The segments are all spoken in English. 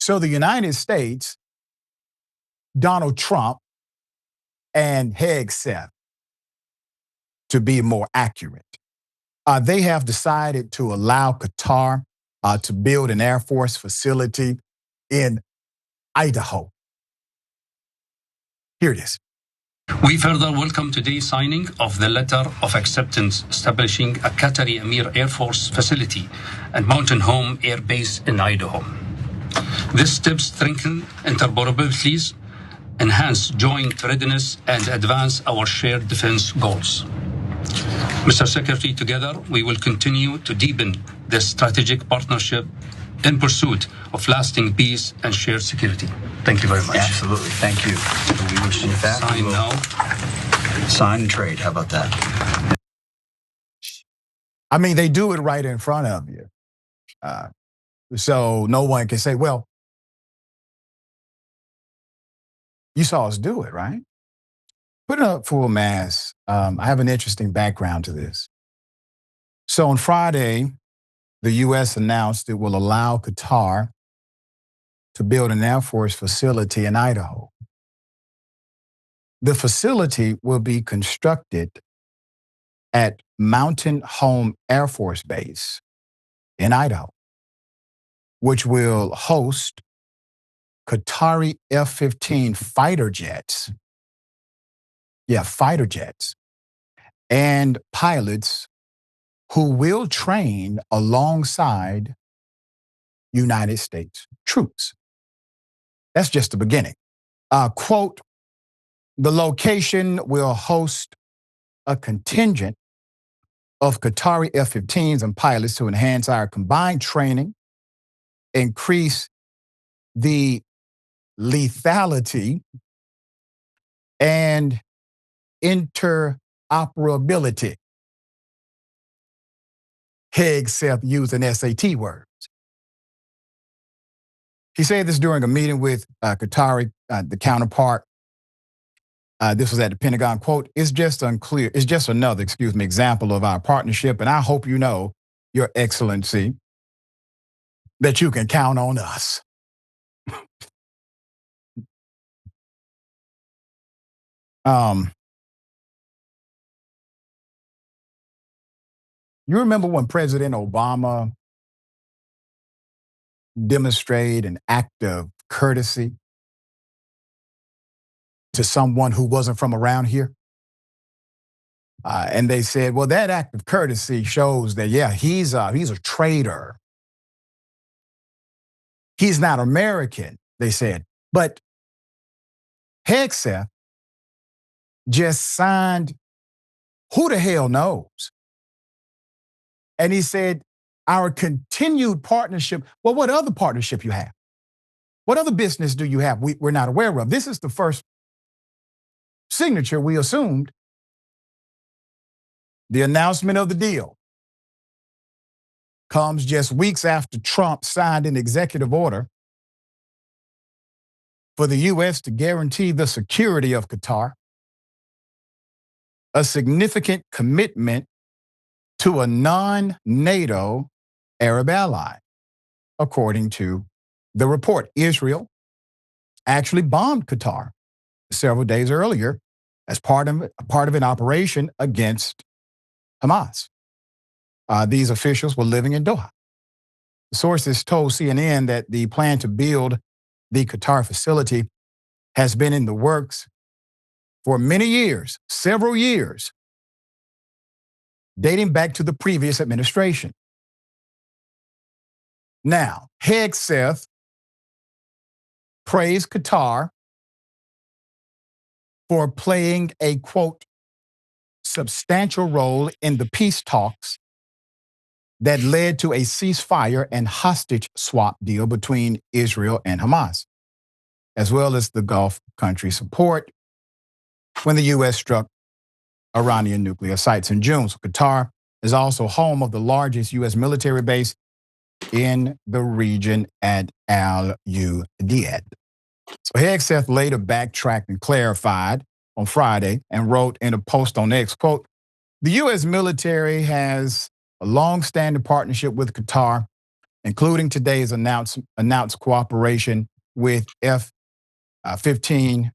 So the United States, Donald Trump, and Hegseth, to be more accurate, they have decided to allow Qatar to build an Air Force facility in Idaho. Here it is. We further welcome today's signing of the letter of acceptance establishing a Qatari Emir Air Force facility and Mountain Home Air Base in Idaho. This step strengthens interoperabilities, enhance joint readiness, and advance our shared defense goals. Mr. Secretary, together we will continue to deepen this strategic partnership in pursuit of lasting peace and shared security. Thank you very much. Absolutely. Thank you. We wish you that. Sign now. Sign and trade. How about that? I mean, they do it right in front of you. So no one can say, well, you saw us do it, right? Put it up full mass. I have an interesting background to this. So on Friday, the U.S. announced it will allow Qatar to build an Air Force facility in Idaho. The facility will be constructed at Mountain Home Air Force Base in Idaho, which will host Qatari F-15 fighter jets. Yeah, fighter jets. And pilots who will train alongside United States troops. That's just the beginning. Quote, the location will host a contingent of Qatari F-15s and pilots to enhance our combined training, increase the lethality, and interoperability. Hegseth using SAT words. He said this during a meeting with Qatari, the counterpart. This was at the Pentagon. Quote, it's just another, example of our partnership. And I hope you know, Your Excellency, that you can count on us. You remember when President Obama demonstrated an act of courtesy to someone who wasn't from around here? And they said, well, that act of courtesy shows that, yeah, he's a traitor. He's not American, they said. But Hegseth just signed, who the hell knows? And he said, our continued partnership, well, what other partnership you have? What other business do you have we're not aware of? This is the first signature we assumed. The announcement of the deal comes just weeks after Trump signed an executive order for the U.S. to guarantee the security of Qatar, a significant commitment to a non-NATO Arab ally. According to the report, Israel actually bombed Qatar several days earlier as part of an operation against Hamas. These officials were living in Doha. Sources told CNN that the plan to build the Qatar facility has been in the works for many years, several years, dating back to the previous administration. Now, Hegseth praised Qatar for playing a, quote, substantial role in the peace talks that led to a ceasefire and hostage swap deal between Israel and Hamas, as well as the Gulf country support when the U.S. struck Iranian nuclear sites in June. So Qatar is also home of the largest U.S. military base in the region at al-Udeid. So Hegseth later backtracked and clarified on Friday and wrote in a post on X, quote, the U.S. military has a long-standing partnership with Qatar including today's announced cooperation with F-15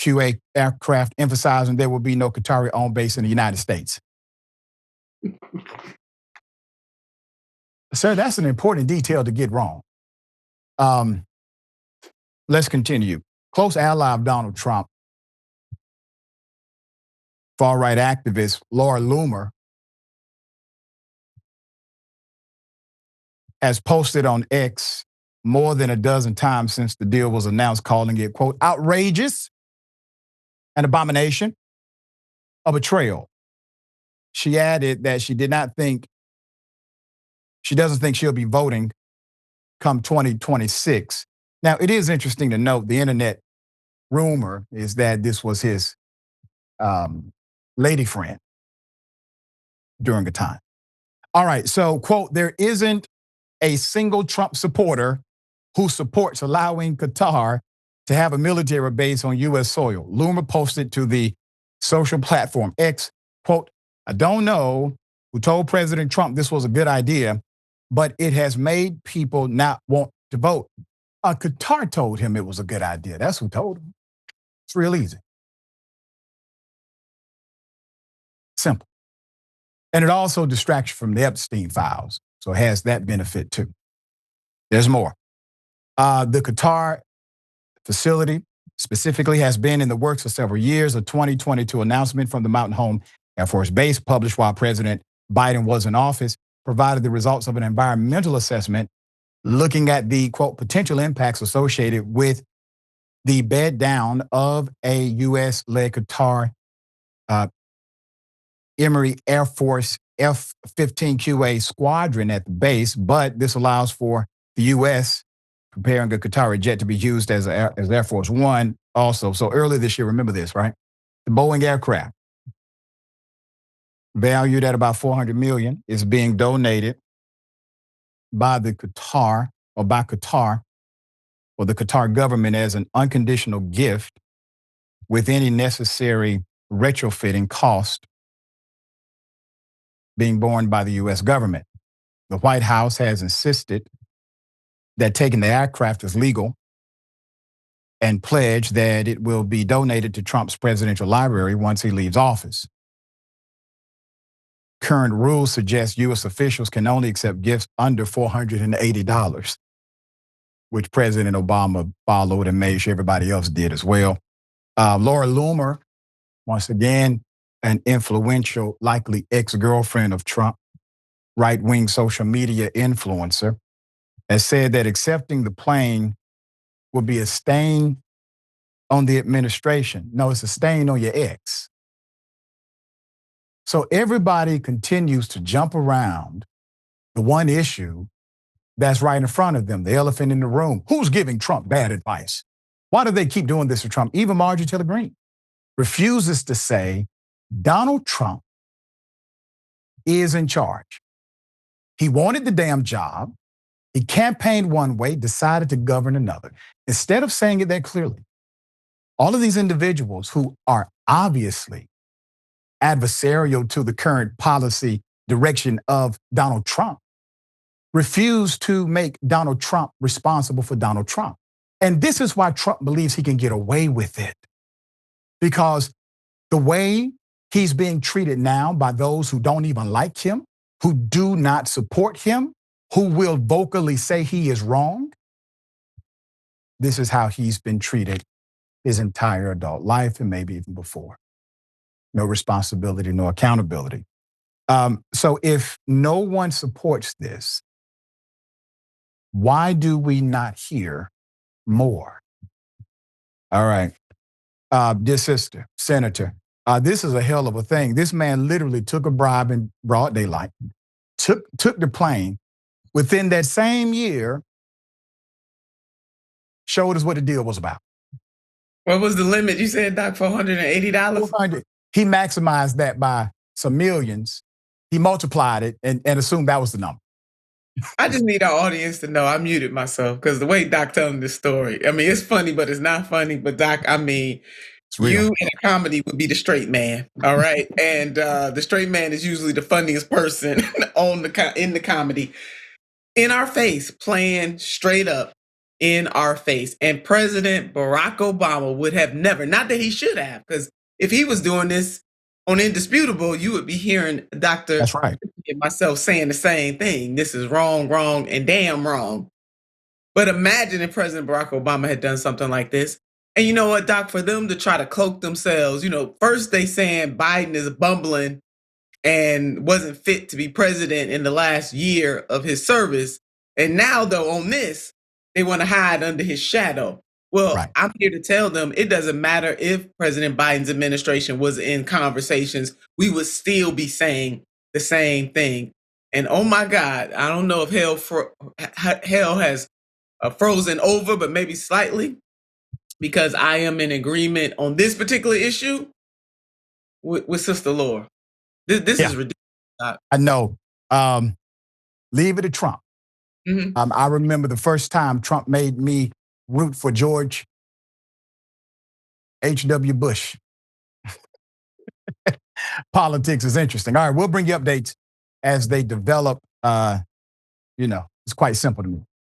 QA aircraft, emphasizing there will be no Qatari-owned base in the United States. Sir, that's an important detail to get wrong. Let's continue. Close ally of Donald Trump, far-right activist Laura Loomer, has posted on X more than a dozen times since the deal was announced, calling it, quote, outrageous, an abomination, a betrayal. She added that she doesn't think she'll be voting come 2026. Now, it is interesting to note the internet rumor is that this was his lady friend during a time. All right, so, quote, there isn't a single Trump supporter who supports allowing Qatar to have a military base on U.S. soil. Loomer posted to the social platform X, quote, I don't know who told President Trump this was a good idea, but it has made people not want to vote. Qatar told him it was a good idea. That's who told him. It's real easy. Simple. And it also distracts you from the Epstein files. So it has that benefit too. There's more. The Qatar facility specifically has been in the works for several years. A 2022 announcement from the Mountain Home Air Force Base, published while President Biden was in office, provided the results of an environmental assessment looking at the, quote, potential impacts associated with the bed down of a U.S.-led Qatar Emory Air Force F-15 QA squadron at the base, but this allows for the U.S. preparing a Qatari jet to be used as Air Force One also. So earlier this year, remember this, right? The Boeing aircraft, valued at about $400 million, is being donated by the Qatar or the Qatar government as an unconditional gift with any necessary retrofitting cost being borne by the U.S. government. The White House has insisted that taking the aircraft is legal and pledged that it will be donated to Trump's presidential library once he leaves office. Current rules suggest U.S. officials can only accept gifts under $480, which President Obama followed and made sure everybody else did as well. Laura Loomer, once again, an influential, likely ex-girlfriend of Trump, right-wing social media influencer, has said that accepting the plane will be a stain on the administration. No, it's a stain on your ex. So everybody continues to jump around the one issue that's right in front of them, the elephant in the room. Who's giving Trump bad advice? Why do they keep doing this to Trump? Even Marjorie Taylor Greene refuses to say Donald Trump is in charge. He wanted the damn job. He campaigned one way, decided to govern another. Instead of saying it that clearly, all of these individuals who are obviously adversarial to the current policy direction of Donald Trump refuse to make Donald Trump responsible for Donald Trump. And this is why Trump believes he can get away with it. Because the way he's being treated now by those who don't even like him, who do not support him, who will vocally say he is wrong, this is how he's been treated his entire adult life and maybe even before. No responsibility, no accountability. So if no one supports this, why do we not hear more? All right. Dear sister, Senator, this is a hell of a thing. This man literally took a bribe in broad daylight, took the plane. Within that same year, showed us what the deal was about. What was the limit? You said, Doc, $480? $400. He maximized that by some millions. He multiplied it and assumed that was the number. I just need our audience to know I muted myself because the way Doc telling this story, I mean, it's funny, but it's not funny. But Doc, I mean, you in a comedy would be the straight man, all right? And the straight man is usually the funniest person in the comedy. in our face, playing straight up in our face. And President Barack Obama would have never, not that he should have, because if he was doing this on Indisputable, you would be hearing Dr. That's right. and myself saying the same thing. This is wrong, wrong, and damn wrong. But imagine if President Barack Obama had done something like this. And you know what, Doc, for them to try to cloak themselves, first they saying Biden is bumbling and wasn't fit to be president in the last year of his service. And now, though, on this, they want to hide under his shadow. Well, right. I'm here to tell them it doesn't matter if President Biden's administration was in conversations, we would still be saying the same thing. And oh my God, I don't know if hell has frozen over, but maybe slightly, because I am in agreement on this particular issue with Sister Laura. This is ridiculous. I know. Leave it to Trump. Mm-hmm. I remember the first time Trump made me root for George H.W. Bush. Politics is interesting. All right, we'll bring you updates as they develop. It's quite simple to me.